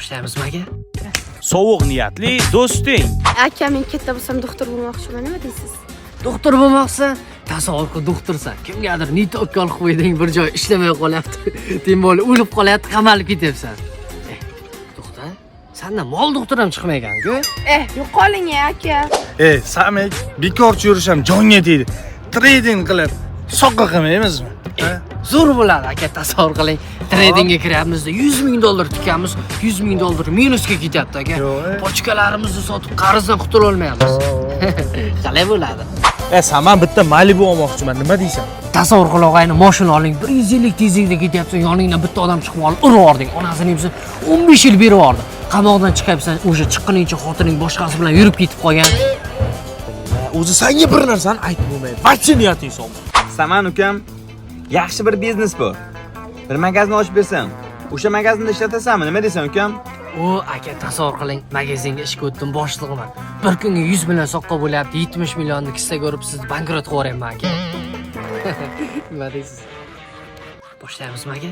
Boshlayapmizmi aka? Sovuq niyatli do'sting. Aka, men katta bo'lsam doktor bo'lmoqchiman, nima deysiz? Doktor bo'lmoqsan, tasavvur qil, doktorsan. Kimgadir nita o'tkol qilib qo'yding, bir joy ishlamay qolyapti. Tem bo'lib o'lib qolyapti, qamalib ketyapsan. To'xta. Sandan mol doktor ham chiqmagan-ku. Yo'qoling aka. Samek, bekorchi yurisham jonga tegdi. Trading qilib, soqqa qilmaymizmi? Zo'r bo'ladi aka, tasavvur qiling. Tradingga kiryapmiz, $100,000 tikamiz, $100,000 minusga ketyapti aka. Pochkalarimizni sotib qarzdan qutula olmayapmiz. Qalay bo'ladi? Saman bitta Malibu olmoqchiman, nima deysan? Tasavvur qil og'ayni, mashina oling, 150 tezlikda ketyapsan, yoningdan bitta odam chiqib olib urib yubording. Onasining bizni 15 yil berib yubordi. Qamoqdan chiqyapsan, o'sha chiqquningcha xotining boshqasi bilan yurib ketib qolgan. O'zi senga bir narsani aytib bo'lmaydi. Barcha niyating so'm. Saman ukam, yaxshi bir biznes bu. Bir magazin ochib bersam, o'sha magazinda ishlatasanmi? Nima deysan ukam? Aka, tasavvur qiling, magazinga ishga o'tdim, boshlig'iman. Bir kunga 100 million soqqa bo'lyapti, 70 millionni kissa ko'rib siz bankrot qilib aka. Nima deysiz? Boshlayapmizmi aka?